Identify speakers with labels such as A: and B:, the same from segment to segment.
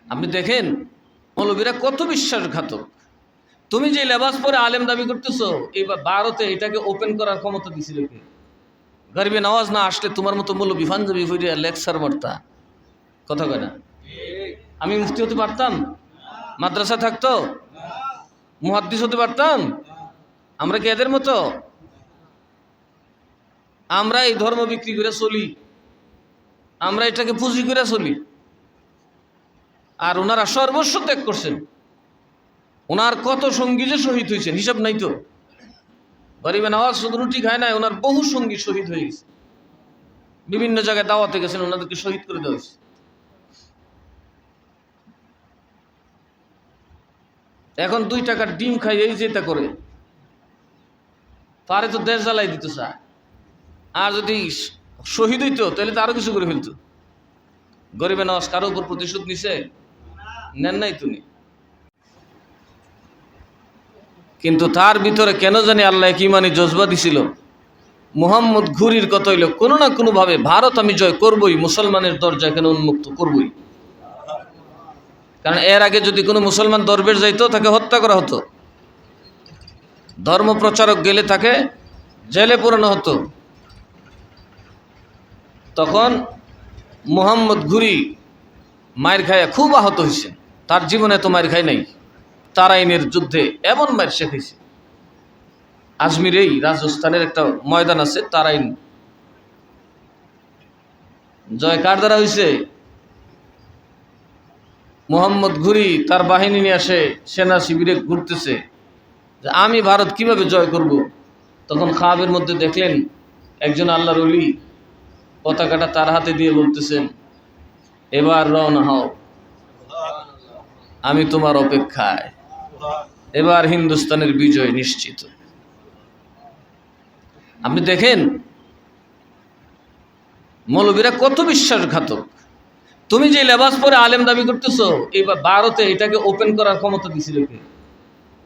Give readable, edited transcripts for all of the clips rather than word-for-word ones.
A: আপনি দেখেন মৌলবীরা কত বিশ্বাসঘাতক। তুমি যে লেবাস পরে আলেম দাবি করতেছো, এই ভারতে এটাকে ওপেন করার ক্ষমতা দিছিল কে? গরিবে নওয়াজ না আসলে তোমার মতো মৌলবী পাঞ্জাবি হইয়া লেকচার মারতা। কথা কয় না? আমি মুফতি হতে পারতাম? মাদ্রাসা থাকতো? মুহাদ্দিস হতে পারতাম? আমরা কি এদের মতো? আমরা এই ধর্ম বিক্রি করে চলি, আমরা এটাকে পুঁজি করে চলি। আর ওনারা সর্বস্ব ত্যাগ করছেন। ওনার কত সঙ্গী যে শহীদ হয়েছেন হিসাব নাই তো। গরিবে নওয়াজ শুধু রুটি খায় নাই, ওনার বহু সঙ্গী শহীদ হয়ে গেছে। বিভিন্ন জায়গায় দাওয়াতে গেছেন, ওনাদেরকে শহীদ করে দেওয়া হয়েছে। এখন 2 টাকার ডিম খাই এই যেটা করে পারে তো দেশ জ্বালাই দিত চায়। আর যদি শহীদ হইতো তাহলে তো আরো কিছু করে ফেলতো। গরিবে নওয়াজ কারো উপর প্রতিশোধ নিছে? নেন নাই তুমি। কিন্তু তার ভিতরে কেন জানি আল্লাহ কি মানে জজবা দিছিল। মুহাম্মদ ঘুরির কত হইল, কোনো না কোনো ভাবে ভারত আমি জয় করবই, মুসলমানের দরজা কেন উন্মুক্ত করবই। কারণ এর আগে যদি কোনো মুসলমান দরবেশ যাইতো তাকে হত্যা করা হতো, ধর্ম প্রচারক গেলে তাকে জেলে পুরানো হতো। তখন মুহাম্মদ ঘুরি মায়ের খায় খুব আহত হয়েছে। তার জীবনে তো মায়ের খায় নাই। তারাইনের যুদ্ধে এমন মায়ের শেখাইছে। আজমিরেই রাজস্থানের একটা ময়দান আছে তারাইন, জয় কার দ্বারা হয়েছে? মুহাম্মদ ঘুরি তার বাহিনী নিয়ে আসে, সেনা শিবিরে ঘুরতেছে যে আমি ভারত কিভাবে জয় করব। তখন খাবের মধ্যে দেখলেন একজন আল্লাহর ওলি পতাকাটা তার হাতে দিয়ে বলতেছেন, এবার রওনা হও, আমি তোমার অপেক্ষায়, এবার হিন্দুস্তানের বিজয় নিশ্চিত। আপনি দেখেন মৌলবীরা কত বিশ্বাসঘাতক। তুমি যে লেবাস পরে আলেম দাবি করতেছো, এই ভারতে এটাকে ওপেন করার ক্ষমতা দিছিল কে?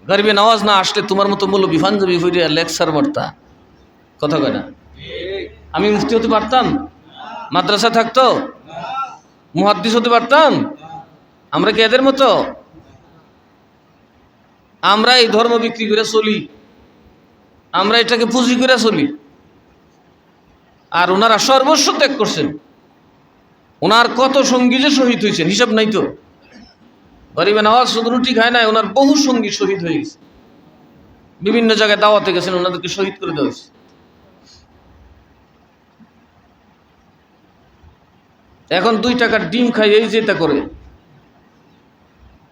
A: গরিবে নওয়াজ না আসলে তোমার মতো মৌলবী পাঞ্জাবি হইয়া লেকচার মারতা। কথা কয় না? আমি মুফতি হতে পারতাম? মাদ্রাসা থাকতো? মুহাদ্দিস হতে পারতাম? আমরা কি এদের মতো? আমরা এই ধর্ম বিক্রি করে চলি, আমরা এটাকে পুঁজি করে চলি। আর ওনারা সর্বস্ব ত্যাগ করছেন। ওনার কত সঙ্গী যে শহীদ হয়েছেন হিসাব নাই তো। গরিবে নওয়াজ শুধু রুটি খায় নাই, ওনার বহু সঙ্গী শহীদ হয়ে গেছে। বিভিন্ন জায়গায় দাওয়াতে গেছেন, ওনাদেরকে শহীদ করে দেওয়া হয়েছে। এখন 2 টাকার ডিম খাই এই যেটা করে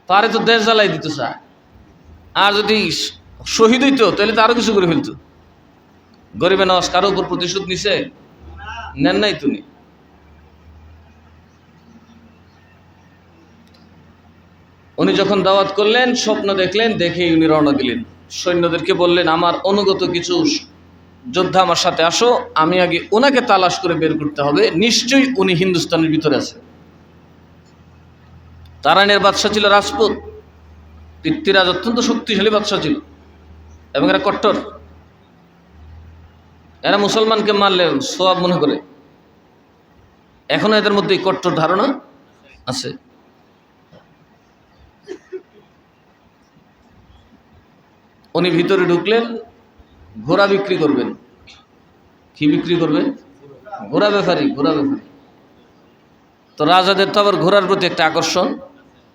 A: পারে তো দেশ জ্বালাই দিত চায়। আর যদি শহীদ হইতো তাহলে তো আরো কিছু করে ফেলতো। গরিবে নওয়াজ কারো উপর প্রতিশোধ নিছে? নেন নাই তুমি। উনি যখন দাওয়াত করলেন, স্বপ্ন দেখলেন, দেখে উনি রওনা দিলেন। সৈন্যদেরকে বললেন, আমার অনুগত কিছু যোদ্ধা আমার সাথে আসো, আমি আগে ওনাকে তালাশ করে বের করতে হবে, নিশ্চয়ই উনি হিন্দুস্তানের ভিতরে আছে। তারাইনের বাদশাহ ছিল রাজপুত, পৃথ্বীরাজ অত্যন্ত শক্তিশালী বাদশাহ ছিল এবং এরা কট্টর। এরা মুসলমানকে মারলে সওয়াব মনে করে। এখনো এদের মধ্যে কট্টর ধারণা আছে। উনি ভিতরে ঢুকলেন, ঘোড়া বিক্রি করবেন। কি বিক্রি করবেন? ঘোড়া ব্যাপারী, ঘোড়া ব্যাপারী। তো রাজাদের তো আবার ঘোড়ার প্রতি একটা আকর্ষণ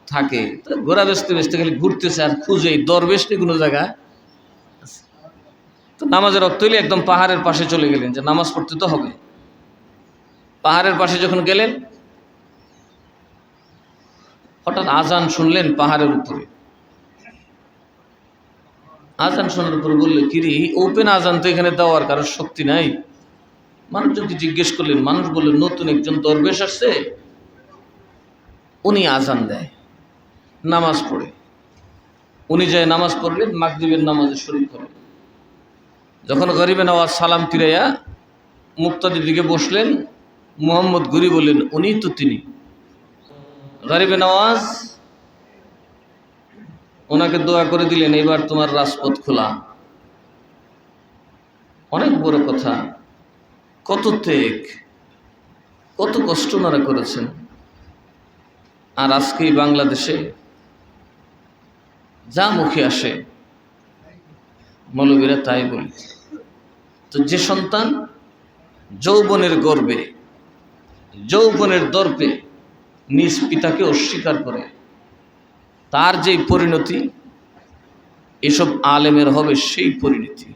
A: থাকে, তো ঘোড়া বেচতে বেচতে খালি ঘুরতেছে আর খুঁজে দরবেশ নেই কোনো জায়গায়। তো নামাজের রক্ত হইলে একদম পাহাড়ের পাশে চলে গেলেন, যে নামাজ পড়তে তো হবে। পাহাড়ের পাশে যখন গেলেন, হঠাৎ আজান শুনলেন পাহাড়ের উপরে। আজান শোনার উপরে বললে, কিরে ওপেন আজান তো এখানে দেওয়ার কারোর শক্তি নাই। মানুষজনকে জিজ্ঞেস করলেন, মানুষ বললেন নতুন একজন দরবেশ আসছে, উনি আজান দেয়, নামাজ পড়ে। উনি যায় নামাজ পড়লেন, মাগরিবের নামাজে শরীক করলেন। যখন গরিবে নওয়াজ সালাম ফিরাইয়া মুক্তাদির দিকে বসলেন, মুহাম্মদ ঘুরি বললেন, উনি তো তিনি। গরিবে নওয়াজ ওনাকে দোয়া করে দিলেন, এবার তোমার রাজপথ খোলা। অনেক বড় কথা, কত ত্যাগ, কত কষ্ট ওনারা করেছেন। আর আজকে বাংলাদেশে যা মুখে আসে মৌলবীরা তাই বলে। তো যে সন্তান যৌবনের গর্বে, যৌবনের দর্পে নিজ পিতাকে অস্বীকার করে, তার যেই পরিণতি এসব আলেমের হবে সেই পরিণতি,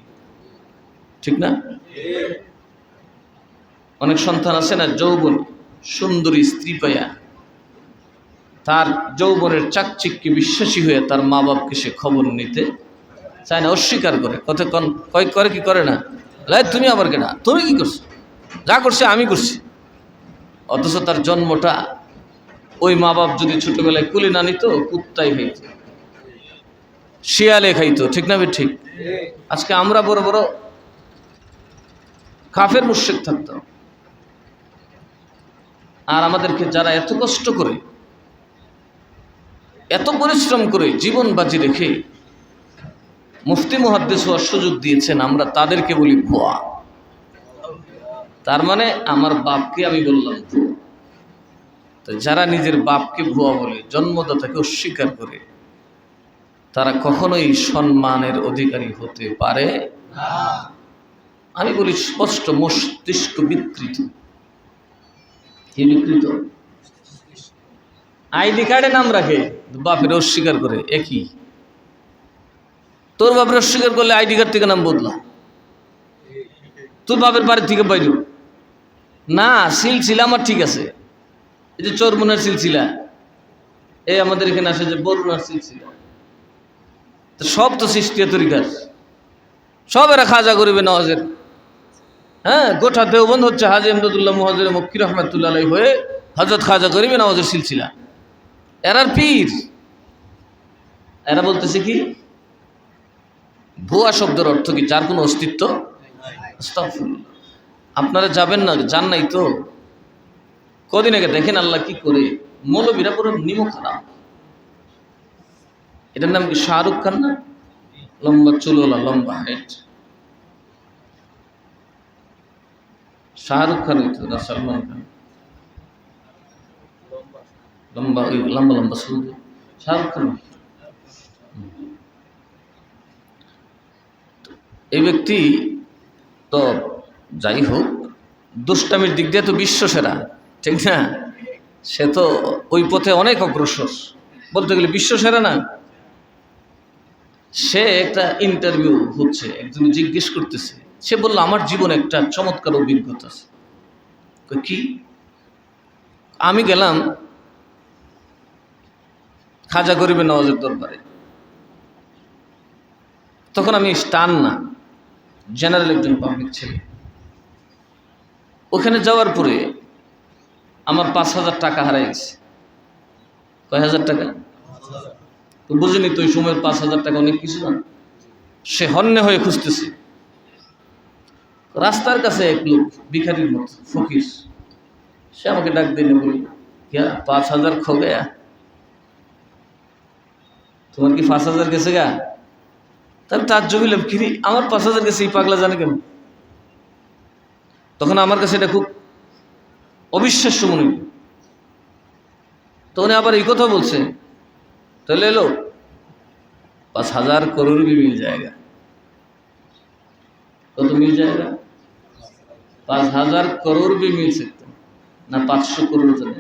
A: ঠিক না? অনেক সন্তান আছে না, যৌবন সুন্দরী স্ত্রী পাইয়া তার যৌবনের চাকচিক্যে বিশ্বাসী হয়ে তার মা বাপকে সে খবর নিতে চায় না, অস্বীকার করে। কতক্ষণ কয় করে কি করে না, তুমি আবার কেনা, তুমি কি করছো, যা করছে আমি করছি। অথচ তার জন্মটা ওই মা বাপ যদি ছোটবেলায় কুলে না নিত, কুত্তাই খাইত, শিয়ালে খাইতো, ঠিক না? ঠিক। আজকে আমরা বড় বড় কাফের মুশরিক থাকতাম, আর আমাদেরকে যারা এত কষ্ট করে, এত পরিশ্রম করে জীবন বাজি রেখে মুফতি মুহাদ্দিস হওয়ার সুযোগ দিয়েছেন, আমরা তাদেরকে বলি ভুয়া। তার মানে আমার বাপকে আমি বললাম ভুয়া। তো যারা নিজের বাপকে ভুয়া বলে, জন্মদাতাকে অস্বীকার করে, তারা কখনোই সম্মানের অধিকারী হতে পারে না। আমি বলি স্পষ্ট, মস্তিষ্ক বিকৃত। কি বিকৃত? আইডি কার্ডে নাম রাখে, বাপের অস্বীকার করে। একই, তোর বাপের অস্বীকার করলে আইডি কার্ড থেকে নাম বদলা, তোর বাপের বাড়ির থেকে বাইর না। সিলসিলা আমার ঠিক আছে, এই যে চরমুনার সিলসিলা, এই আমাদের এখানে আসে যে বরুণার সিলসিলা, সব তো সৃষ্টিয়া তরিকার, সব এরা খাজা করিবে নওয়াজের। হ্যাঁ, গোটা দেওবন্দ হচ্ছে হাজি এমদাদুল্লাহ মুহাজির মক্কি রহমাতুল্লাহ আলাইহি হয়ে হযরত খাজা করিবে নওয়াজের সিলসিলা। এরার পীর। এরা বলতেছে কি, ভুয়া শব্দের অর্থ কি? যার কোনো অস্তিত্ব। আস্তাগফিরুল্লাহ। আপনারা যাবেন না, যান নাই তো? কদিন আগে দেখেন আল্লাহ কি করে, মৌলবীরা পুরো নিমক খারাপ। এটার নাম কি? শাহরুখ খান না? লম্বা চুলওয়ালা, লম্বা হাইট। শাহরুখ খান হইতো না সলমান খান? লম্বা, ওই লম্বা লম্বা চুল, শাহরুখ খান। এই ব্যক্তি তো যাই হোক, দুষ্টামির দিক দিয়ে তো বিশ্ব সেরা, ঠিক না? সে তো ওই পথে অনেক অগ্রসর, বলতে গেলে বিশ্ব সেরা না। সে একটা ইন্টারভিউ হচ্ছে, একজন জিজ্ঞেস করতেছে, সে বলল আমার জীবনে একটা চমৎকার অভিজ্ঞতা আছে। কি? আমি গেলাম খাজা গরিবে নওয়াজের দরবারে, তখন আমি স্টান না, জেনারেল একজন পাবলিক ছেলে। ওখানে যাওয়ার পরে আমার 5,000 টাকা হারাই গেছে। কয় হাজার টাকা? তো বুঝিনি তো, ওই সময়ের 5,000 টাকা অনেক কিছু না। সে হন্যে হয়ে খুঁজতেছে। রাস্তার কাছে এক লোক ভিখারির মতো, ফকির, সে আমাকে ডাক দিয়ে বলি, 5,000 খো গয়া? তোমার কি 5,000 গেছে গা? তাহলে তার জমিলাম, কিরি আমার 5,000 গেছে, এই পাগলা জানে কেন? তখন আমার কাছে এটা খুব অবিশ্বাস্য মনে হল। তখন আবার এই কথা বলছে, তাহলে এলো 5,000 करोड़ भी मिल जाएगा। কত মিল जाएगा? 5,000 करोड़ भी मिल सकते না, 500 करोड़ জানে।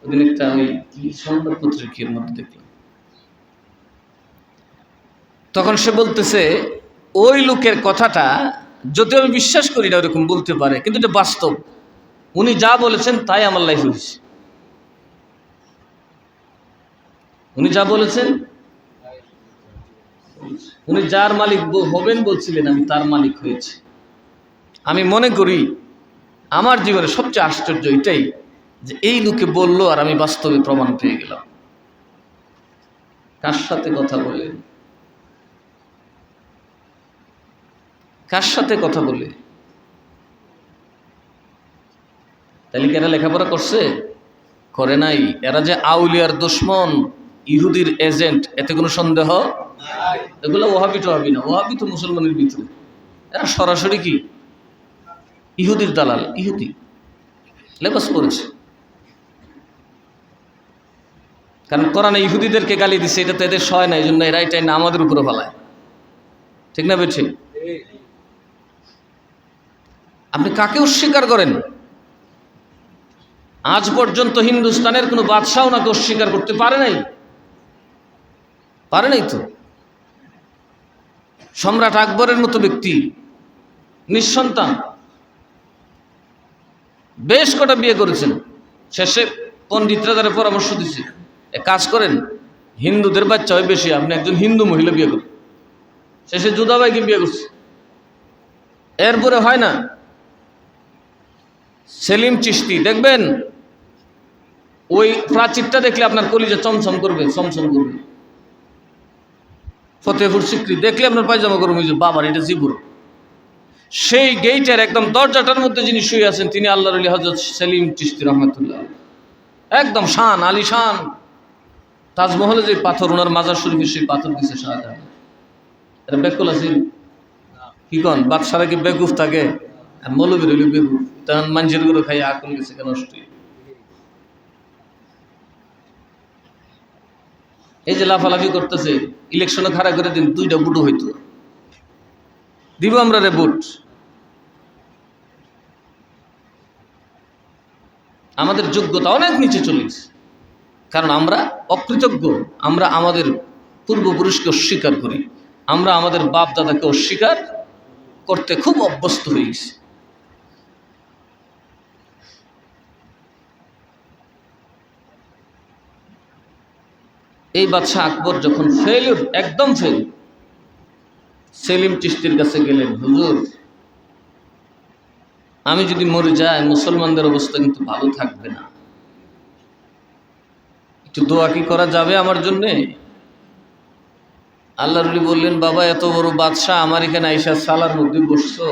A: ওদিন একটা ওই কি সংবাদ পত্রিকার মধ্যে দেখলাম, তখন সে বলতেছে ওই লোকের কথাটা যদি আমি বিশ্বাস করি না ওরকম বলতে পারে, কিন্তু এটা বাস্তব। উনি যা বলেছেন তাই আমার লাইফ হয়েছে। উনি যা বলেছেন, উনি যার মালিক হবেন বলছিলেন, আমি তার মালিক হয়েছি। আমি মনে করি আমার জীবনে সবচেয়ে আশ্চর্য এটাই যে এই লোকে বললো আর আমি বাস্তবে প্রমাণ পেয়ে গেলাম। কার সাথে কথা বলে, কার সাথে কথা বলে? তাহলে কি এরা লেখাপড়া করছে? করে নাই। এরা যে আউলিয়ার দুশমন, ইহুদির এজেন্ট, এতে কোনো সন্দেহ নাই। এগুলো ওহাবি টোহাবি না, ওহাবি তো মুসলমানের ভিতরে। এরা সরাসরি কি ইহুদির দালাল, ইহুদি লেবাস পড়েছে। কারণ কোরআনে ইহুদিদেরকে গালি দিছে, এটা তো এদের সয় না, এই জন্য এরা এটাই না আমাদের উপরে ফেলায়। ঠিক না বেঠি? আপনি কাকে অস্বীকার করেন? আজ পর্যন্ত হিন্দুস্তানের কোনো বাদশাহ ওনাকে অস্বীকার করতে পারে নাই, পারে নাই তো। সম্রাট আকবরের মতো ব্যক্তি নিঃসন্তান, বেশ কটা বিয়ে করেছেন, শেষে পণ্ডিতরা তারা পরামর্শ দিচ্ছে কাজ করেন, হিন্দুদের বাচ্চা হয় বেশি, আপনি একজন হিন্দু মহিলা বিয়ে করেন। শেষে যোধাবাইকে বিয়ে করছে। এরপরে হয় না, সেলিম চিশতি দেখবেন, ওই প্রাচীরটা দেখলে আপনার কলিজা চমচম করবে, চমচম করবে। ফতেহপুর সিক্রি দেখলে আপনার পায়জামা করবে, বাবার এটা জিবুর। সেই গেইটের একদম দরজাটার মধ্যে যিনি শুয়ে আছেন তিনি আল্লাহর ওলি হযরত সেলিম চিশতি রহমাতুল্লাহ। একদম শান, আলী শান। তাজমহলে যে পাথর, ওনার মাজার শরীফে সেই পাথর দিছে শাহজাহান। এটা বেকুল আছে কি কন? বাদশারা কি বেকুফ থাকে? আর মৌলবীর হইল বেকুফ। তখন মানুষের গুলো খাই আকল গেছে কেন নষ্ট। এই যে লাফালাফি করতেছে, ইলেকশনে খাড়া করে দিন, 2টা বুটও হইতো, দিব আমরা রে বুট। আমাদের যোগ্যতা অনেক নিচে চলে গেছে, কারণ আমরা অকৃতজ্ঞ। আমরা আমাদের পূর্বপুরুষকে অস্বীকার করি, আমরা আমাদের বাপ দাদাকে অস্বীকার করতে খুব অভ্যস্ত হয়ে গেছি। এই বাদশাহ আকবর যখন ফেলিউর, একদম ফেল, সেলিম চিশতির কাছে গেলেন, হুজুর আমি যদি মরে যাই মুসলমানদের অবস্থা কিন্তু ভালো থাকবে না, একটু দোয়া কি করা যাবে আমার জন্যে? আল্লাহর ওলি বললেন, বাবা এত বড় বাদশাহ আমার এখানে আইসা সালার মধ্যে বসছো,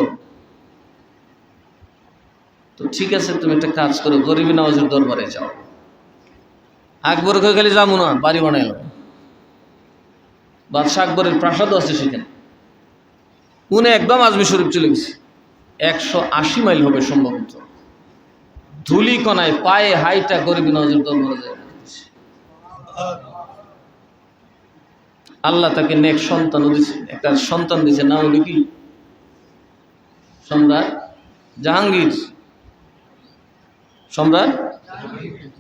A: তো ঠিক আছে তুমি একটা কাজ করো, গরিবী নওয়াজের দরবারে যাও। আকবর হয়ে গেলে যাবো না, বাড়ি বানাইল। বাদশাহ আকবরের প্রাসাদও আছে সেখানে। উনি একদম আজমি শরীফ চলে গেছে, 180 মাইল হবে সম্ভবত, ধুলি কণায় পায়ে হাইটা গরিবী নওয়াজের দরবারে যায়। আল্লাহ তাকে নেক সন্তানও দিচ্ছে, একটা সন্তান দিচ্ছে, নাম হলো কি? সম্রাট জাহাঙ্গীর। সম্রাট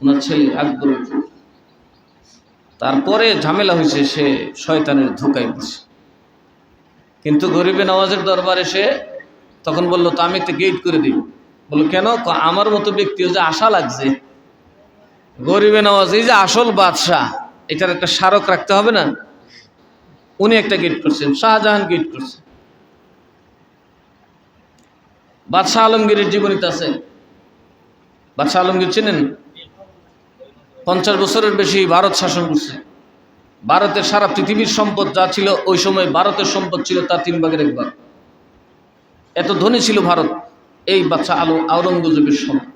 A: ওনার ছেলে আকবর। তারপরে ঝামেলা হয়েছে, সে শয়তানের ধোকায় পড়ছে। কিন্তু গরিবে নওয়াজের দরবারে সে তখন বললো, তো আমি একটা গেট করে দিই। বললো কেন? আমার মতো ব্যক্তিও যে আশা লাগছে, গরিবে নওয়াজ এই যে আসল বাদশাহ, এটার একটা স্মারক রাখতে হবে না? উনি একটা গেট করছেন, শাহজাহান গেট করছে। বাদশাহ আলমগীরের জীবনীতে আছে। বাদশাহ আলমগীর চেনেন? 50 বছরের বেশি ভারত শাসন করছে। ভারতের সারা পৃথিবীর সম্পদ যা ছিল ওই সময় ভারতের সম্পদ ছিল তার 3 ভাগের 1 ভাগ। এত ধনী ছিল ভারত এই বাদশাহ আওরঙ্গজেবের সময়,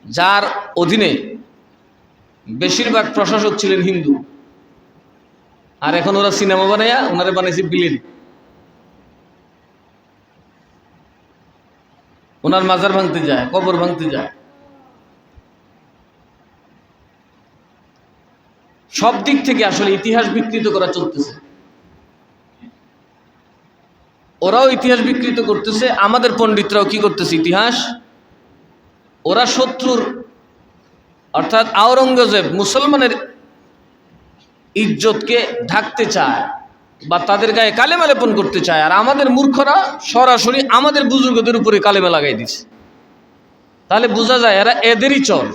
A: যার অধীনে বেশিরভাগ প্রশাসক ছিলেন হিন্দু। আর এখন ওরা সিনেমা বানাইয়া ওনারে বানাইছে বিলেন। ওনার মাজার ভাঙতে যায়, কবর ভাঙতে যায়, সব দিক থেকে আসলে ইতিহাস বিকৃত করা চলতেছে। ওরাও ইতিহাস বিকৃত করতেছে, আমাদের পণ্ডিতরাও কি করতেছে? ইতিহাস। ওরা শত্রুর, অর্থাৎ আওরঙ্গজেব মুসলমানের ইজ্জতকে ঢাকতে চায় বা তাদের গায়ে কালেমা লেপন করতে চায়, আর আমাদের মূর্খরা সরাসরি আমাদের বুজুর্গদের উপরে কালেমা লাগাই দিচ্ছে। তাহলে বোঝা যায় এরা এদেরই চল,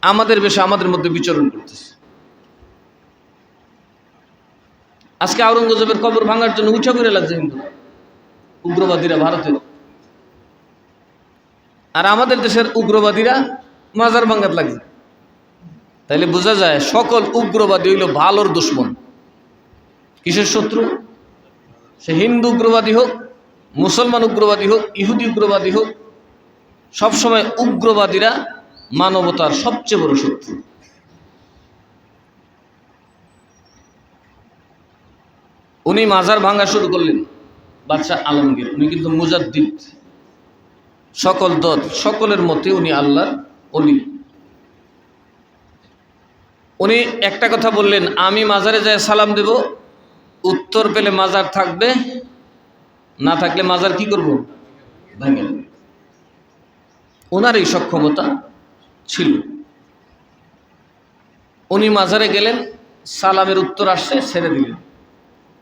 A: আমাদের বেশে আমাদের মধ্যে বিচরণ করতেছে। আজকে আওরঙ্গজেবের কবর ভাঙার জন্য উঠা করে লাগছে হিন্দু উগ্রবাদীরা ভারতের, আর আমাদের দেশের উগ্রবাদীরা মাজার ভাঙাত লাগছে। তাইলে বোঝা যায় সকল উগ্রবাদী হইল ভালোর দুশ্মন। কিসের শত্রু? সে হিন্দু উগ্রবাদী হোক, মুসলমান উগ্রবাদী হোক, ইহুদি উগ্রবাদী হোক, সবসময় উগ্রবাদীরা মানবতার সবচেয়ে বড় শত্রু। উনি মাজার ভাঙা শুরু করলেন বাদশাহ আলমগীর। উনি কিন্তু মুজাদ্দিদ, সকলের মতে উনি আল্লাহর ওলি। উনি একটা কথা বললেন, আমি মাজারে যায় সালাম দেব, উত্তর পেলে মাজার থাকবে, না থাকলে মাজার কি করব, ভেঙে দেব। ওনার এই সক্ষমতা ছিল। উনি মাজারে গেলেন, সালামের উত্তর আসছে, ছেড়ে দিলেন।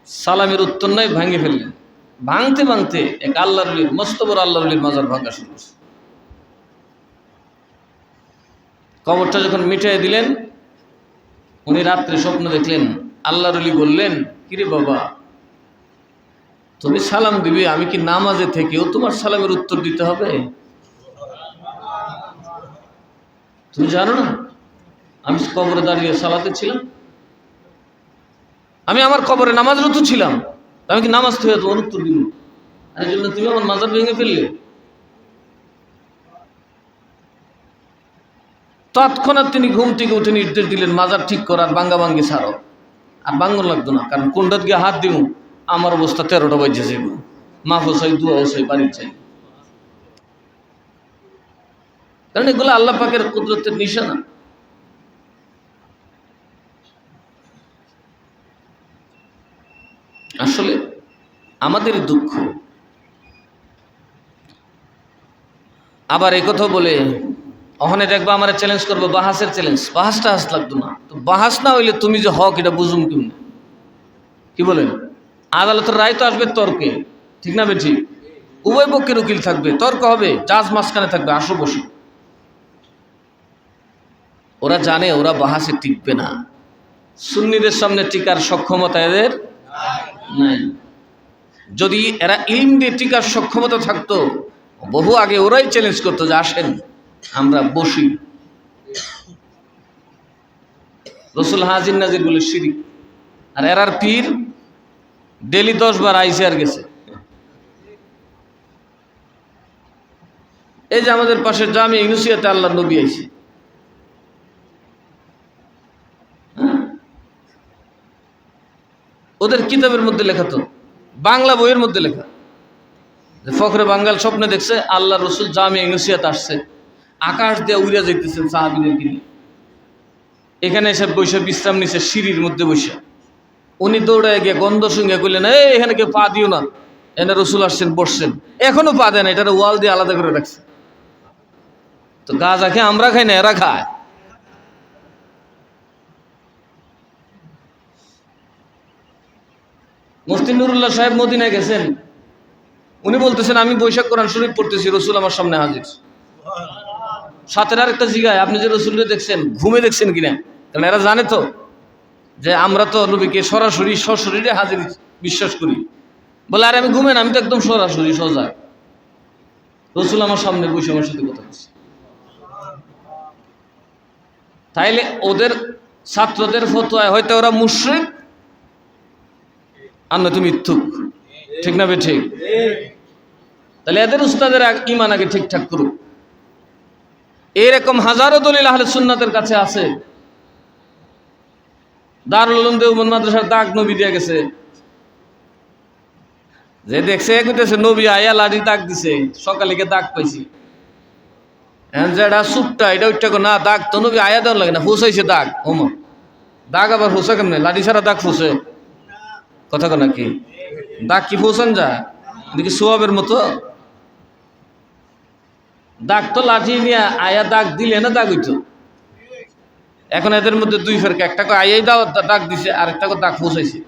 A: সালামের উত্তর নয়, ভাঙে ফেললেন। ভাঙতে ভাঙতে এক আল্লাহর ওলির, মস্ত বড় আল্লাহর ওলির মাজার ভাঙা শুরু করছে। কবরটা যখন মিটাই দিলেন, উনি রাত্রে স্বপ্ন দেখলেন। আল্লাহর ওলি বললেন, কিরে বাবা, তুমি সালাম দিবি, আমি কি নামাজে থেকেও তোমার সালামের উত্তর দিতে হবে? তুমি জানো না আমি কবরে দাঁড়িয়ে সালাতে ছিলাম? আমি আমার কবরে নামাজরত ছিলাম, আমি কি নামাজ থেকে তোমার উত্তর দিব? আর এই জন্য তুমি আমার মাজার ভেঙে ফেললে। তৎক্ষণাৎ তিনি ঘুম থেকে উঠে নির্দেশ দিলেন, মাজার ঠিক করার, বাঙ্গা ভাঙ্গি ছাড়ো। আর বাঙ্গন লাগতো না, কারণ কোনটাত গিয়ে হাত দিব আমার অবস্থা 13টা বাজে যাব। মাফ হোসাই, দোয়া হোসাই, বাড়ির চাই। কারণ এগুলো আল্লাহ পাকের কুদরতের নিশানা। আসলে আমাদের দুঃখ। আবার একথা বলে ওখানে দেখবা আমার চ্যালেঞ্জ করবো, বাহাসের চ্যালেঞ্জ। বাহাসটা হাস লাগতো না তো, বাহাস না হইলে তুমি যে হক এটা বুঝুম কেমন? কি বলেন? আদালতের রায় তো আসবে তর্কে, ঠিক না বেঠি? উভয় পক্ষের উকিল থাকবে, তর্ক হবে, জাজ মাঝখানে থাকবে, আসো বসো। ওরা জানে ওরা বাহাসে টিকবে না। সুন্নিদের সামনে টিকার সক্ষমতা এদের নাই। যদি এরা ইলম দিয়ে টিকার সক্ষমতা থাকতো, বহু আগে ওরাই চ্যালেঞ্জ করতো যে আসেন আমরা বসি। রসুল হাজির নাজির বলে শিরিক। আর এরার পীর ডেলি 10 বার আইসে আর গেছে। এই যে আমাদের পাশের জামে ইউনুসিয়াতে আল্লাহ নবী আইছে, ওদের কিতাবের মধ্যে লেখা, তো বাংলা বইয়ের মধ্যে লেখা, যে ফখরে বাঙ্গাল স্বপ্নে দেখছে আল্লাহ রসুল জামে ইউনুসিয়াত আসছে, আকাশ দিয়ে উড়ে যাইতেছেন সাহাবীদের নিয়ে। এখানে এসে বসে বিশ্রাম নিছে সিঁড়ির মধ্যে বসে। উনি দৌড়ায় গিয়ে গন্ধ সঙ্গে করলেন, এই এখানে কেউ পা দিও না, এনে রসুল আসছেন, বসছেন। এখনো পা দেয় না, এটা ওয়াল দিয়ে আলাদা করে রাখছে। তো গাঁজা খেয়ে আমরা খাই না, এরা খায়। মুফতি নুরুল্লাহ সাহেব মদিনায় গেছেন, উনি বলতেছেন আমি বৈশাখ কোরআন শরীফ পড়তেছি, রসুল আমার সামনে হাজির। সাথের আরেকটা জিগায়, আপনি যে রসুলকে দেখছেন ঘুমে দেখছেন কিনা? কারণ এরা জানে তো যে আমরা তো নবীকে সরাসরি সশরীরে হাজির বিশ্বাস করি। বলে আরে আমি ঘুমেন, আমি তো একদম সরাসরি সোজা, রসুল আমার সামনে বসে আমার সাথে কথা বলছে। তাইলে ওদের ছাত্রদের ফতোয়ায় হয়তো ওরা মুশরিক আর নয়তো মিথ্যুক, ঠিক না বে ঠিক? তাহলে এদের উস্তাদের ইমান আগে ঠিকঠাক করুক। এরকম হাজারো দলিল আহলে সুন্নাতের কাছে আছে। দারুল উলুম দেওবন্দ মাদ্রাসার দাগ নবী দিয়ে গেছে, যে দেখছে কইতেছে নবী আয়া লাঠি দাগ দিছে, সকালে গিয়ে দাগ পাইছি। যেটা সুপটা এটা ওইটা না, দাগ তো নবী আয়া দেওয়ার লাগে না, ফুসাইছে দাগ। ওম দাগ আবার ফুসা কেমনে? লাঠি ছাড়া দাগ ফুসে? কথা কো নাকি? দাগ কি ফুসান যায়? দেখি সোয়াবের মতো দাগ তো লাঠি নিয়ে আয়া দাগ দিলে না দাগ হইতো। এখন এদের মধ্যে দুই ফেরকা, একটা করে আয়াই দাগ দিছে, আর একটা করে দাগ ফুসাইছে।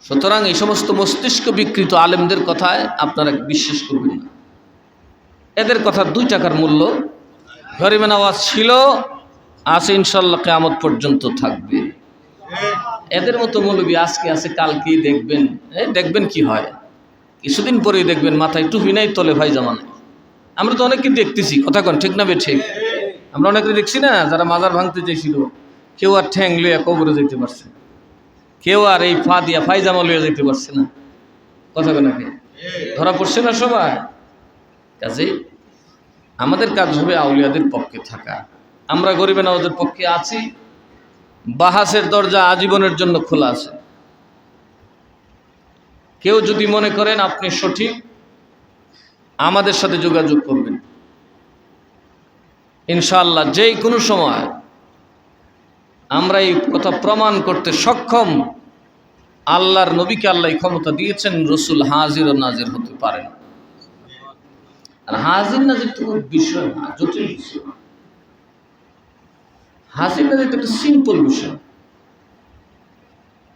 A: সুতরাং এই সমস্ত মস্তিষ্ক বিকৃত আলেমদের কথায় আপনারা বিশ্বাস করবেন না। এদের কথা 2 টাকার মূল্য। গরিবে নওয়াজ ছিল, আছে, ইনশাল্লাহ কিয়ামত পর্যন্ত থাকবে। এদের মতো মৌলবী আজকে আছে, কালকেই দেখবেন, দেখবেন কি হয়, কিছুদিন পরেই দেখবেন মাথায় টুপি নাই, তলে ভাইজামা নাই। আমরা তো অনেককে দেখতেছি, কথা কন ঠিক না বে ঠিক? আমরা অনেকে দেখছি না, যারা মাজার ভাঙতে চাইছিল, কেউ আর ঠ্যাং লইয়া কবরে যেতে পারছে, কেউ আর এই ফা দিয়া ফাইজামা লইয়া যেতে পারছে না। কথা কন নাকি? ধরা পড়ছে না সবাই? কাজেই আমাদের কাজ হবে আউলিয়াদের পক্ষে থাকা। আমরা গরিবে নওয়াজের পক্ষে আছি। বাহাসের দরজা আজীবনের জন্য খোলা আছে। কেউ যদি মনে করেন আপনি সঠিক, আমাদের সাথে যোগাযোগ করবেন। ইনশাআল্লাহ যেই কোনো সময় আমরা এই কথা প্রমাণ করতে সক্ষম, আল্লাহর নবীকে আল্লাহ ক্ষমতা দিয়েছেন, রসুল হাজির ও নাজির হতে পারেন। আর হাজির নাজির তো কোনো বিষয় না, জটিল বিষয়। হাজির নাজির তো একটা সিম্পল বিষয়।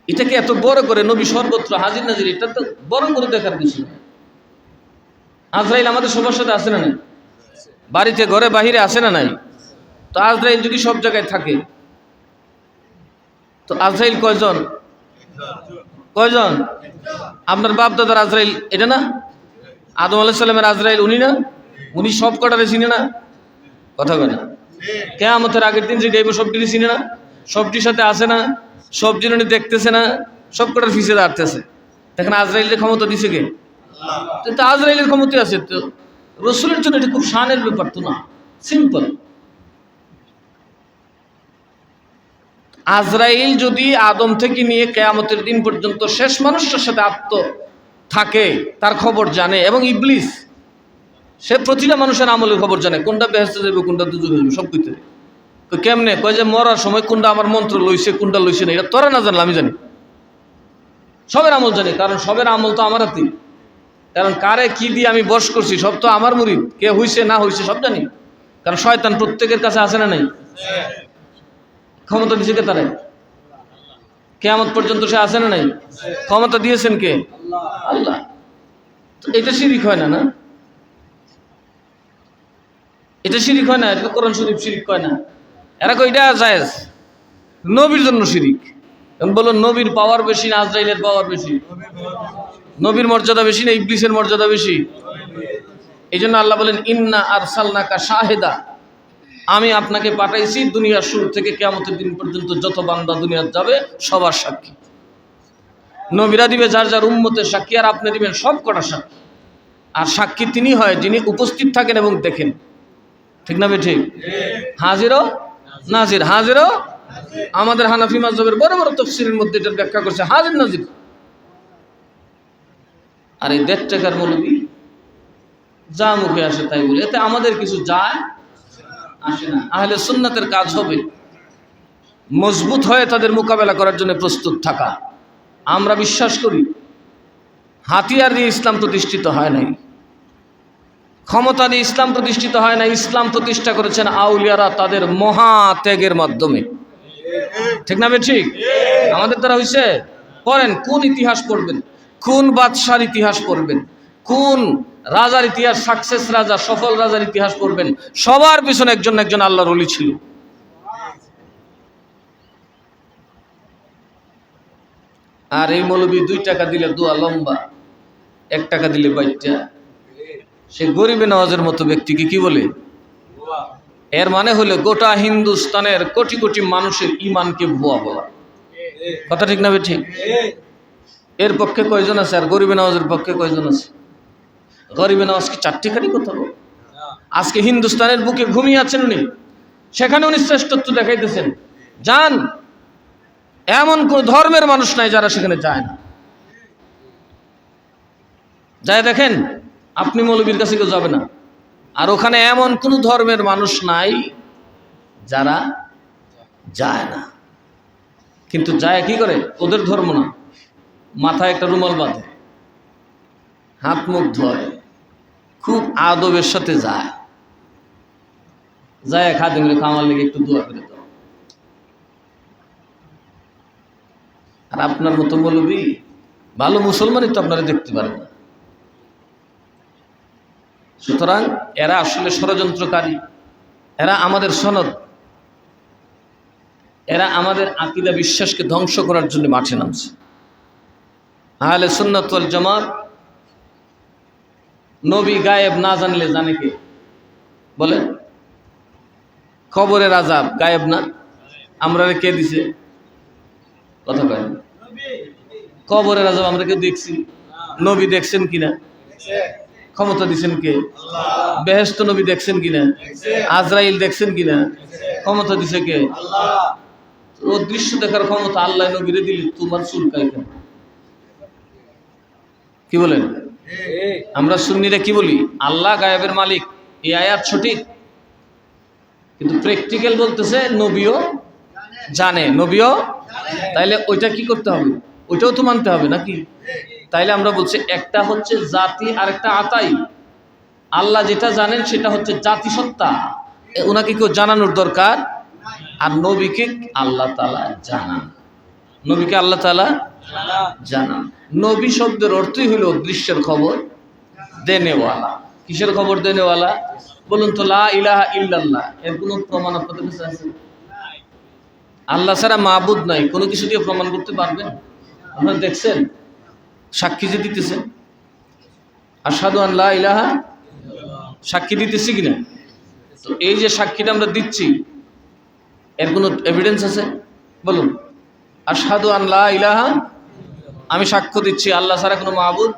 A: এটাকে এত বড় করে নবী সর্বত্র হাজির নাজির, এটা তো বড় করে দেখার কিছু না। আজরাইল আমাদের সবার সাথে আছে না নাই? বাড়িতে ঘরে বাহিরে আছে না নাই? তো আজরাইল যদি সব জায়গায় থাকে, তো আজরাইল কয়জন? কয়জন? আপনার বাপ দাদার আজরাইল এটা না? আদম আলাইহিস সালামের আজরাইল উনি না? উনি সব কটারে চিনে না? কথা বলে না। কিয়ামতের আগের দিন যে গাইব সবটিরই চিনে না? সবটির সাথে আছে না? সব জিনিস দেখতেছে না? সব কটার ফিসে দাঁড়তেছে। দেখেন আজরাইলের ক্ষমতা দিছে কে? তো আজরাইলের ক্ষমতা আছে। তো রসুলের জন্য এটা খুব শানের ব্যাপার তো না, সিম্পল। আজরাইল যদি আদম থেকে নিয়ে কিয়ামতের দিন পর্যন্ত শেষ মানুষের সাথে থাকে, তার খবর জানে, এবং ইবলিস সে প্রতিটা মানুষের আমলের খবর জানে, কোনটা বেহেশতে যাবে কোনটা দুজকে যাবে সব কিছু। কেমনে কয় যে মরার সময় কোনটা আমার মন্ত্র লইছে কোনটা লইছে না, এটা তোরা না জানলে আমি জানি। সবের আমল জানি, কারণ সবের আমল তো আমার হাতেই। কারণ কারে কি দিয়ে আমি বশ করছি সব তো আমার মুরিদ, কে হইছে না হইছে সব জানি। কারণ শয়তান প্রত্যেকের কাছে আছে না নাই? ক্ষমতা দিয়েছে কে? তারা কিয়ামত পর্যন্ত সে আছে না নাই? ক্ষমতা দিয়েছেন কে? আল্লাহ। তো এটা শিরিক হয় না? না, এটা শিরিক হয় না? এটা কোরআন শরীফ শিরিক হয় না? এরা কই এটা জায়েজ, নবীর জন্য শিরিক। বলো নবীর পাওয়ার বেশি না আজরাইলের পাওয়ার বেশি? নবীর মর্যাদা বেশি না ইবলিসের মর্যাদা বেশি? এই জন্য আল্লাহ বলেন ইন্না আরসালনাকা শাহিদা, আমি আপনাকে পাঠাইছি দুনিয়ার শুরু থেকে কিয়ামতের দিন পর্যন্ত যত বান্দা দুনিয়ার যাবে সবার সাক্ষী। নবীরা দিবে যার যার উম্মতের সাক্ষী, আর আপনি দিবেন সব কটা সাক্ষী। আর সাক্ষী তিনি হয় যিনি উপস্থিত থাকেন এবং দেখেন। ঠিক না? ঠিক। হাজিরও নাজির, হাজিরও। আমাদের হানাফি মাযহাবের বড় বড় তাফসীরের মধ্যে এটার ব্যাখ্যা করছে হাজির নাজির। আর এই ১.৫ টাকার মৌলবি যা মুখে আসে তাই বলে, এতে আমাদের কিছু যায় আসে না। আহলে সুন্নাতের কাজ হবে মজবুত হয়ে তাদের মোকাবেলা করার জন্য প্রস্তুত থাকা। আমরা বিশ্বাস করি হাতিয়ার দিয়ে ইসলাম প্রতিষ্ঠিত হয় নাই, ক্ষমতা দিয়ে ইসলাম প্রতিষ্ঠিত হয় না। ইসলাম প্রতিষ্ঠা করেছেন আউলিয়ারা তাদের মহা ত্যাগের মাধ্যমে। ঠিক না? ঠিক। আমাদের দ্বারা হয়েছে? পড়েন, কোন ইতিহাস পড়বেন, কোন বাদশার ইতিহাস পড়বেন, কোন রাজার ইতিহাস, সাকসেস রাজা, সফল রাজার ইতিহাস পড়বেন, সবার পিছনে একজন একজন আল্লাহর ওলি ছিল। আর এই মৌলবী ২ টাকা দিলে দোয়া লম্বা, ১ টাকা দিলে বাইটটা। সে গরিবে নওয়াজের মতো ব্যক্তিকে কি বলে? এর মানে হলো গোটা হিন্দুস্তানের কোটি কোটি মানুষের ইমানকে ভুয়া বলা। কথা ঠিক না? ঠিক। এর পক্ষে কয়জন আছে আর গরিবে নওয়াজের পক্ষে কয়জন আছে? গরিবে নওয়াজ কি ৪টি খানি কথা বল? আজকে হিন্দুস্তানের বুকে ঘুমিয়ে আছেন উনি, সেখানে উনি শ্রেষ্ঠত্ব দেখাইতেছেন। যান, এমন কোন ধর্মের মানুষ নাই যারা সেখানে যায় না। যায় দেখেন, আপনি মৌলবীর কাছে কেউ যাবে না। আর ওখানে এমন কোন ধর্মের মানুষ নাই যারা যায় না। কিন্তু যায় কি করে? ওদের ধর্ম না, মাথায় একটা রুমাল বাঁধে, হাত মুখ ধোয়, খুব আদবের সাথে যায়। খাদিমের খামার লেগে একটু দোয়া করে দাও। আর আপনার মতো মৌলবী ভালো মুসলমানই তো আপনারা দেখতে পারেন না। সুতরাং এরা আসলে ষড়যন্ত্রকারী, এরা আমাদের সনদ, এরা আমাদের আকীদা বিশ্বাসকে ধ্বংস করার জন্য মাঠে নামছে। আহলে সুন্নাত ওয়াল জামাত নবী গায়েব না জানলে জানে কে? বলেন, কবরের আযাব গায়েব না? আমরা কে দিছে? কথা কয়, কবরের আযাব আমরা কে দেখছি? নবী দেখছেন কিনা? ক্ষমতা দিচ্ছেন কে? বেহেশত নবী দেখছেন কিনা? আজরাইল দেখছেন কিনা? ক্ষমতা দিছে কে? ও দৃশ্য দেখার ক্ষমতা আল্লাহ নবীরে দিলে তোমার চুলকায় কেন? কি বলেন? আমরা সুন্নিরা কি বলি? আল্লাহ গায়েবের মালিক, এই আয়াত সঠিক? কিন্তু প্র্যাকটিক্যাল বলতেছে নবীও জানে, নবীও। তাইলে ওইটা কি করতে হবে? ওইটাও তো মানতে হবে নাকি? তাইলে আমরা বলছি একটা হচ্ছে জাতি আর একটা আতাই। আল্লাহ যেটা জানেন সেটা হচ্ছে জাতিসত্তা, ওনাকে কেউ জানানোর দরকার। আর নবীকে আল্লাহ তাআলা জানান, নবীকে আল্লাহ তাআলা জানান। নবী শব্দের অর্থই হলো দৃশ্যের খবর দেনেওয়ালা। কিসের খবর দেনেওয়ালা? বলুন তো, লা ইলাহা ইল্লাল্লাহ এর কোনো প্রমাণ আপনাদের কাছে আছে? আল্লাহ ছাড়া মাবুদ নাই, কোনো কিছু দিয়ে প্রমাণ করতে পারবেন? আপনারা দেখছেন সাক্ষী যে দিতেছেন, আশহাদু আন লা ইলাহা, সাক্ষী দিতেছি কিনা? তো এই যে সাক্ষীটা আমরা দিচ্ছি এর কোনো এভিডেন্স আছে? বলুন, আশহাদু আন লা ইলাহা, আমি সাক্ষ্য দিচ্ছি আল্লাহ ছাড়া কোনো মাবুদ।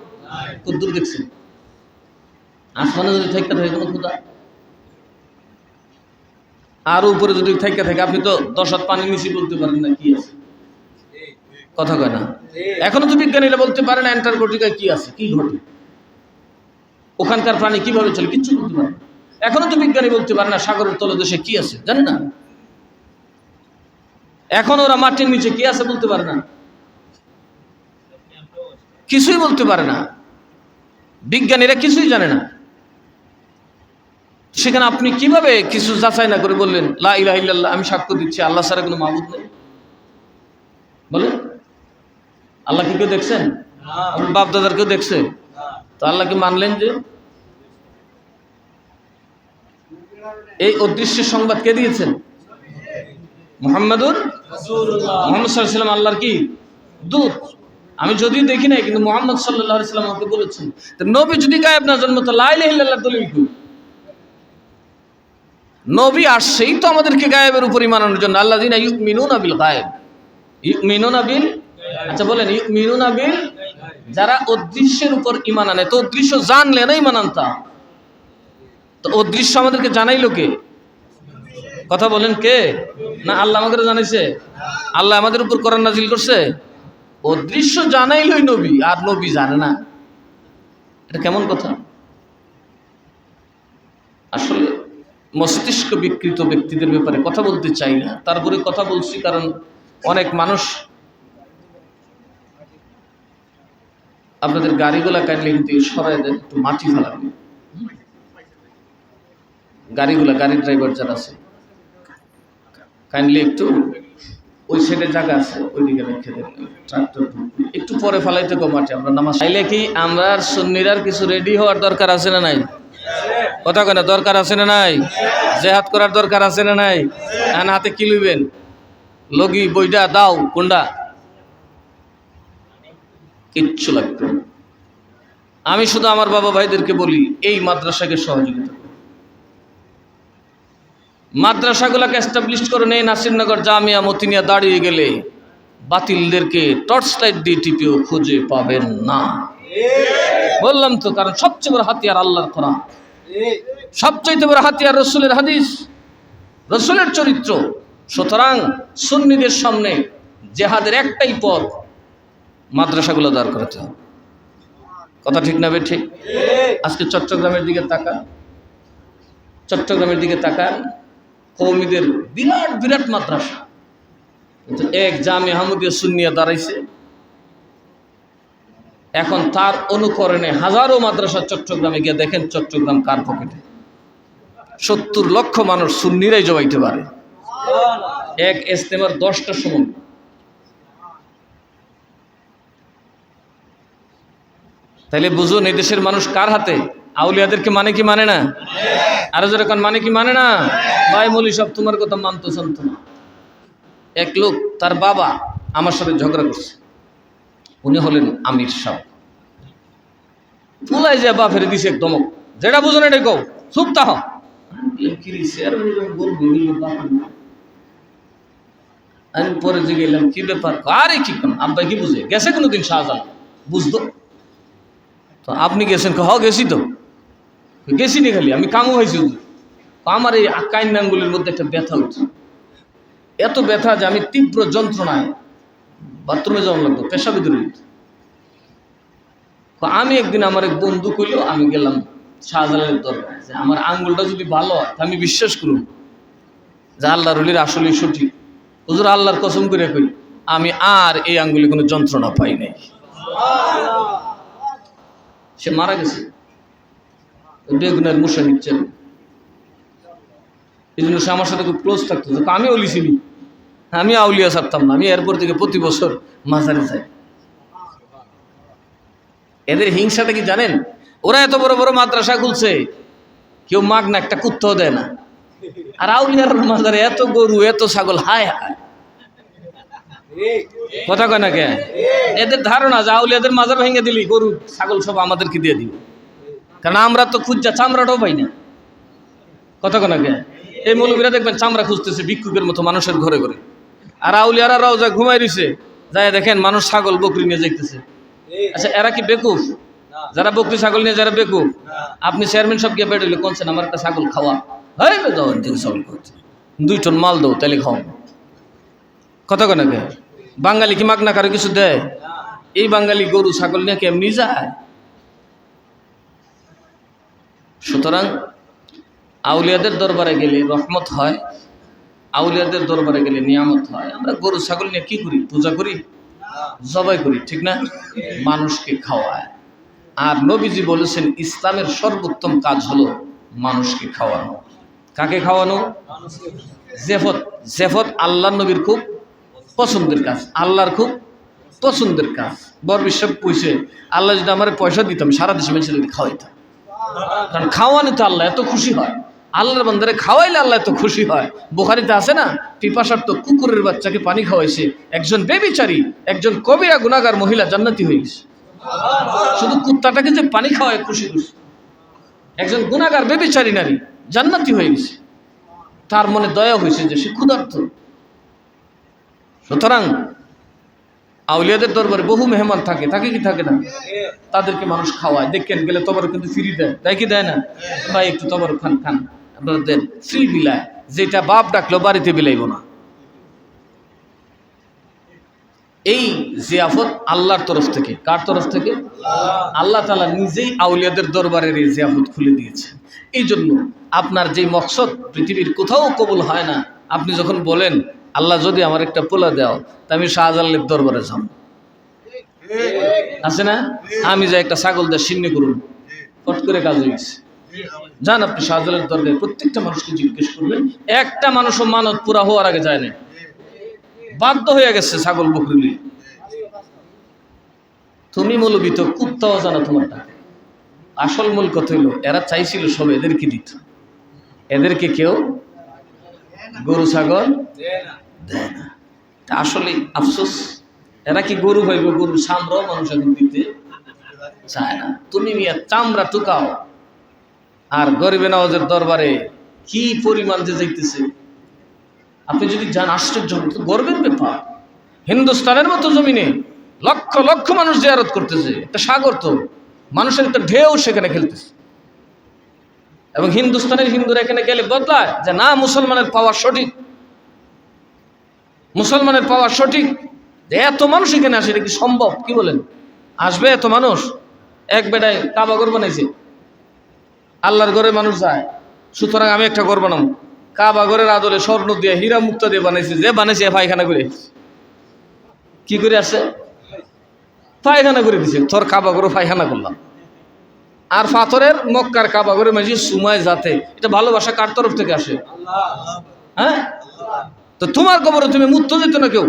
A: কদ্দুর দেখছেন? আসমানে যদি থাইকা থাকে কোনো খোদা, আর উপরে যদি থাইকা থাকে আপনি তো 10 হাত পানি নিচে বলতে পারেন না কি আছে? কথা কয় না? এখনো তো বিজ্ঞানীরা বলতে পারে না অ্যান্টার্কটিকায় কি আছে, কি ঘটে, ওখানকার প্রাণী কিভাবে চলে, কিচ্ছু বলতে পারে না। এখনো তো বিজ্ঞানী বলতে পারে না সাগরের তলদেশে কি আছে, জানে না। এখন ওরা মাটির নিচে কি আছে বলতে পারে না, কিছুই বলতে পারে না। বিজ্ঞানীরা কিছুই জানে না। সেখানে আপনি কিভাবে কিছু যাচাই না করে বললেন লা ইলাহা ইল্লাল্লাহ, আমি সাক্ষ্য দিচ্ছি আল্লাহ ছাড়া কোনো মাবুদ নেই? বলেন, আল্লাহ কি কেউ দেখছেন? আপনার বাপ দাদার কেউ দেখছে? তো আল্লাহকে মানলেন যে? এই অদৃশ্য সংবাদ কে দিয়েছেন? মুহাম্মাদুর রাসূলুল্লাহ। মুহাম্মদ সাল্লাল্লাহু আলাইহি ওয়াসাল্লাম আল্লাহর কি দূত। আমি যদিও দেখি নাই, কিন্তু মুহাম্মদ সাল্লাল্লাহু আলাইহি ওয়াসাল্লাম আমাকে বলেছেন। তো নবী যদি গায়েব না জানতো তো লা ইলাহা ইল্লাল্লাহ দলিল কি? নবী আসছেই তো আমাদেরকে গায়েবের উপর ঈমান আনার জন্য। আল্লাযিনা ইউমিনুনা বিল গায়েব, ইউমিনুনা বিল, আচ্ছা বলেন ইউমিনুনা বিল, যারা অদৃশ্যের উপর ঈমান আনে। তো অদৃশ্য জানলে না ঈমান আনতাম। তো অদৃশ্য আমাদেরকে জানাইলো কে? কথা বলেন, কে? না আল্লাহ আমাদের জানাইছে? আল্লাহ আমাদের উপর কোরআন নাজিল করছে? অদৃশ্য জানাইলই নবী, আর নবী জানে না, এটা কেমন কথা? আসলে মস্তিষ্ক বিকৃত ব্যক্তিদের ব্যাপারে কথা বলতে চাই না, তারপরে কথা বলছি কারণ অনেক মানুষ আপনাদের গাড়িগুলা কাইন্ডলি কিন্তু সরাই দেন, একটু মাটি ফেলাবে গাড়িগুলা, গাড়ির ড্রাইভার যারা আছে কাইন্ডলি একটু ওই সাইডে জায়গা আছে ওইদিকে রেখে দেন, ট্রাক্টর একটু পরে ফেলাইতে গো মাটি। আমরা নামাজ চাইলে কি আমরা সুন্নিরার কিছু রেডি হওয়ার দরকার আছে না নাই? কথা কেন দরকার আছে না নাই? জেহাদ করার দরকার আছে না নাই? এখন হাতে কি লইবেন? লগি বইটা দাও, কোনটা? কিচ্ছু লাগবে না। আমি শুধু আমার বাবা ভাইদেরকে বলি এই মাদ্রাসাকে সহযোগিতা, মাদ্রাসাগুলোকে এস্টাবলিশ করে নেই। নাসিরনগর জামিয়া মতিনিয়া দাঁড়িয়ে গেলে বাতিলদেরকে টর্চ লাইট দিয়ে টিপেও খুঁজে পাবেন না। বললাম তো, কারণ সবচেয়ে বড় হাতিয়ার আল্লাহর কোরআন, সবচেয়ে বড় হাতিয়ার রসুলের হাদিস, রসুলের চরিত্র। সুতরাং সুন্নিদের সামনে জেহাদের একটাই পথ, মাদ্রাসাগুলো দাঁড় করাতে হবে। কথা ঠিক না ঠিক? আজকে চট্টগ্রামের দিকে তাকান, চট্টগ্রামের দিকে তাকান, কওমীদের বিরাট বিরাট মাদ্রাসা, কিন্তু এক জামিয়া আহমদিয়া সুন্নিয়া দাঁড়াইছে। এখন তার অনুকরণে হাজারো মাদ্রাসা চট্টগ্রামে গিয়ে দেখেন চট্টগ্রাম কার পকেটে। 70 লক্ষ মানুষ সুন্নিরাই জবাইতে পারে এক ইজতেমার 10টা সময়। তাইলে বুঝুন এই দেশের মানুষ কার হাতে? আউলিয়াদেরকে মানে কি মানে না? আরো যেরকম মানে কি মানে না? ভাই মৌলী সব তোমার কথা মানতো শুনতো না। এক লোক তার বাবা আমার সাথে ঝগড়া করছে, উনি হলেন আমির সাহেব। পুলাই যে বাপের দিছে একদম, যেটা বুঝো না এটাই কও, চুপ তাহ। আমি পরে যে গেলাম কি ব্যাপার, আরে কি কোন আব্বা কি বুঝে গেছে কোনোদিন শাহজাহান বুঝতো? তো আপনি গেছেন? হ গেছি তো, গেছি নি, খালি আমি কামও হয়েছি। আমার এই কাইন আঙ্গুলের মধ্যে একটা ব্যথা উঠছে, এত ব্যথা যে আমি তীব্র যন্ত্রণায় বাথরুমে যাওয়া লাগতো, পেশাবে দূরে। আমি একদিন আমার এক বন্ধু কইল, আমি গেলাম শাহজালালের দরকার, যে আমার আঙ্গুলটা যদি ভালো হয় আমি বিশ্বাস করুন যে আল্লাহর ওলির আসলেই সঠিক। হুজুর আল্লাহর কসম করে কই, আমি আর এই আঙ্গুলে কোনো যন্ত্রণা পাই নাই। সে মারা গেছে, বেগুনের মুসা নিচ্ছেন। এই জন্য সে আমার সাথে খুব ক্লোজ থাকতো। আমি অলি ছিলি, আমি আউলিয়া ছাড়তাম না। আমি এরপর থেকে প্রতি বছর মাজারে যাই। এদের হিংসাটা কি জানেন? ওরা এত বড় বড় মাদ্রাসা খুলছে, কেউ মাগনা একটা কুত্তাও দেয় না। আর আউলিয়ার মাজারে এত গরু, এত ছাগল, হায় হায়। কথা কয় না কে? এদের ধারণা যে আউলিয়াদের মাজার ভেঙে দিলি গরু ছাগল সব আমাদেরকে দিয়ে দিবে, কারণ আমরা তো খুঁজা চামড়াটাও পাই না। কথা কয় না কে? এই মৌলবীরা দেখবেন চামড়া খুঁজতেছে ভিক্ষুকের মতো মানুষের ঘরে ঘরে। আর আউলিয়ারা রওজা ঘুমাই রইছে, যায় দেখেন মানুষ ছাগল বকরি নিয়ে যাইতেছে। আচ্ছা, এরা কি বেকুফ? যারা বকরি ছাগল নিয়ে যারা বেকুফ, আপনি চেয়ারম্যান সব গিয়ে বেড়ে কোনছেন আমার একটা ছাগল খাওয়া, হয়ে যাও ছাগল খাওয়াচ্ছে, 2 টন মাল দাও তাহলে খাও। কথা কয় না কে? বাঙালি কি মাগনা কারো কিছু দেয়? এই বাঙালি গরু ছাগল নিয়ে কেমনি যায়? সুতরাং আউলিয়াদের দরবারে গেলে রহমত হয়, আউলিয়াদের দরবারে গেলে নিয়ামত হয়। আমরা গরু ছাগল নিয়ে কি করি? পূজা করি, জবাই করি, ঠিক না? মানুষকে খাওয়ায়। আর নবীজি বলেছেন ইসলামের সর্বোত্তম কাজ হলো মানুষকে খাওয়ানো। কাকে খাওয়ানো? জেফত। জেফত আল্লাহ নবীর খুব পছন্দের কাজ, আল্লাহর খুব পছন্দের কাজ। বর বিশ্ব পয়সে আল্লাহ যদি আমার পয়সা দিতাম, সারা দেশে মানুষের খাওয়াইতাম। কারণ খাওয়ানো তো আল্লাহ এত খুশি হয়, আল্লাহর বান্দারে খাওয়াইলে আল্লাহ এত খুশি হয়। বুখারীতে আছে না, পিপাসার্ত কুকুরের বাচ্চাকে পানি খাওয়াইছে একজন বেবিচারী, একজন কবিরা গুনাহগার মহিলা জান্নাতি হয়ে গেছে। শুধু কুত্তাটাকে যে পানি খাওয়ায় খুশি খুশি, একজন গুনাহগার বেবিচারী নারী জান্নাতি হয়ে গেছে। তার মনে দয়া হয়েছে যে সে ক্ষুধার্ত। সুতরাং আউলিয়াদের দরবারে বহু মেহমান থাকে, থাকে কি থাকে না? তাদেরকে মানুষ খাওয়ায়। দেখেন গেলে তবরক কিন্তু ফ্রি দেয়, দেয় কি দেয় না? ভাই একটু তবরক খান, খান, আপনারা দেন, ফ্রি বিলায়। যেটা বাপ ডাকলো বাড়িতে বিলাইব না। এই জিয়াফত আল্লাহর তরফ থেকে। কার তরফ থেকে? আল্লাহ তাআলা নিজেই আউলিয়াদের দরবারের এই জিয়াফত খুলে দিয়েছে। এই জন্য আপনার যে মকসদ পৃথিবীর কোথাও কবুল হয় না, আপনি যখন বলেন আল্লাহ যদি আমার একটা পোলা দাও, তা আমি শাহজালালের দরবারে যাব, আছে না? আমি যাই একটা ছাগল দিয়ে সিন্নি করুন, ফট করে কাজ হয়ে গেছে। যান আপনি শাহজালালের দরবারে, প্রত্যেকটা মানুষকে জিজ্ঞেস করবেন, একটা মানুষও মানত পুরা হওয়ার আগে যায় না, বাধ্য হয়ে গেছে ছাগল বকরি। তুমি মৌলবী তো কুত্তাও জানা তোমার টাকা। আসল মূল কথা হইল এরা চাইছিল সব এদেরকে দিত, এদেরকে কেউ গরু ছাগল দেয় না। আসলে আফসোস, এরা কি গরু হইবে? গরুর সামরাও মানুষ এখন দিতে চায় না। তুমি মিয়া চামড়া টুকাও, আর গরিবে নওয়াজের দরবারে কি পরিমাণ যে যাইতেছে আপনি যদি যান, আশ্চর্য গর্বের ব্যাপার। হিন্দুস্তানের মতো জমিনে লক্ষ লক্ষ মানুষ জিয়ারত করতেছে, একটা সাগর তো, মানুষের একটা ঢেউ সেখানে খেলতেছে। এবং হিন্দুস্তানের হিন্দুরা এখানে গেলে বদলায় যে না, মুসলমানের পাওয়া সঠিক, মুসলমানের পাওয়া সঠিক। যে এত মানুষ এখানে আসে, এটা কি সম্ভব? কি বলেন, আসবে এত মানুষ? এক বেটায় কাবা ঘর বানাইছে, আল্লাহর ঘরে মানুষ যায়, সুতরাং আমি একটা ঘর বানাবো। কাবা ঘরের আদলে স্বর্ণ দিয়ে হীরা মুক্তা দিয়ে বানাইছে, যে বানাইছে পায়খানা করে। কি করে আসছে? পায়খানা করে দিছে। তোর কাবা ঘরে পায়খানা করলাম। আর পাথরের মক্কার কাবা ঘরে মাঝে সুমায় যাতে, এটা ভালোবাসা কার তরফ থেকে আসে? হ্যাঁ, তো তোমার কবরে তুমি মুক্ত যেত না কেউ।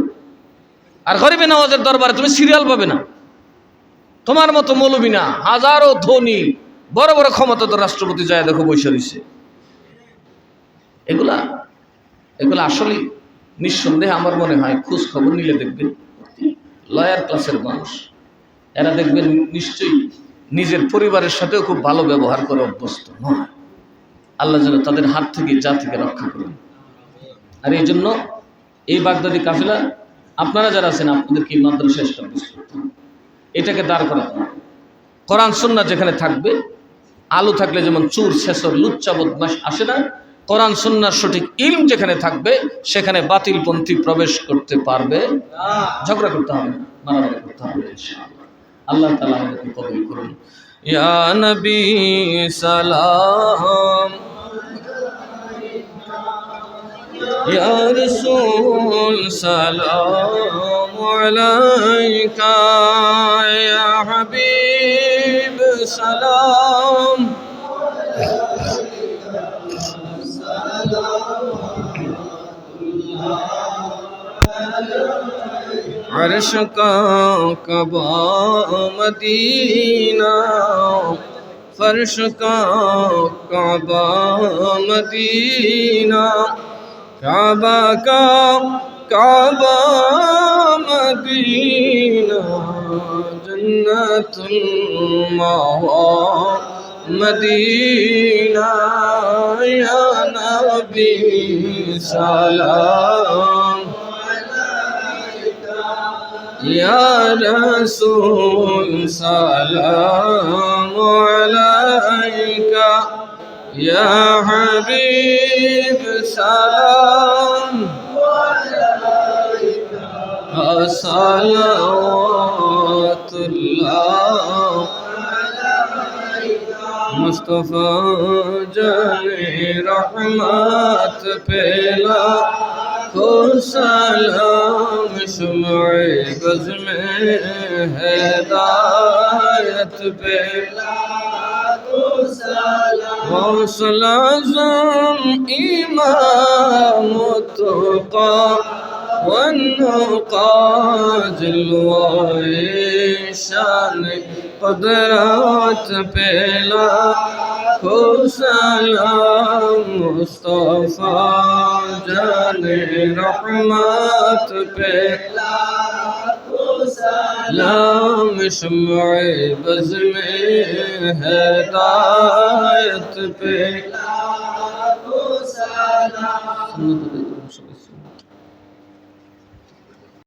A: আর গরিবে নওয়াজের দরবারে তুমি সিরিয়াল পাবে না। তোমার মতো মৌলবী না, হাজারো ধনী বড় বড় ক্ষমতাধর রাষ্ট্রপতি যায় দেখো বসে রয়েছে। এগুলা এগুলা আসলে নিঃসন্দেহে আমার মনে হয় খোঁজ খবর নিলে দেখবেন লয়ার ক্লাসের মানুষ। এরা দেখবেন নিশ্চয়ই নিজের পরিবারের সাথেও খুব ভালো ব্যবহার করে অভ্যস্ত নয়। আল্লাহ যেন তাদের হাত থেকে জাতিকে রক্ষা করেন। আর এই জন্য এই বাগদাদি কাফেলা, আপনারা যারা আছেন আপনাদেরকে এই মাদ্রাসা এস্টাবলিশ করতে হবে, এটাকে দাঁড় করাতে হবে। কোরআন সুন্নাহ যেখানে থাকবে, আলু থাকলে যেমন চুর ছেসর লুচ্চা বদমাশ আসে না, কোরআন সুন্নাহর সঠিক ইলম যেখানে থাকবে সেখানে বাতিলপন্থী প্রবেশ করতে পারবে না। ঝগড়া করতে হবে না, মারামারি করতে হবে ইনশাআল্লাহ। আল্লাহ তাআলা আমাদেরকে কবুল করুন। ইয়া নবী সালাম, या रसूल सलाम अलैका या हबीब सलाम अर्श का कबा मदीना फर्श का काबा मदीना काबा का काबा मदीना जन्नतुल मावा मदीना या नबी सलाम या रसूल सलाम अलैका या हबीब सलाम सलावतुल्लाह मुस्तफा जाने रहमत पेला को सलाम शुमाए बज़ में हिदायत पे हौसला आज़म इमाम तुक़ा वन्नुक़ा जलवाए शान क़ुदरत पेला को सलाम मुस्तफ़ा जाने रहमत पे सलाम शुमाए बज़ में हिदायत पे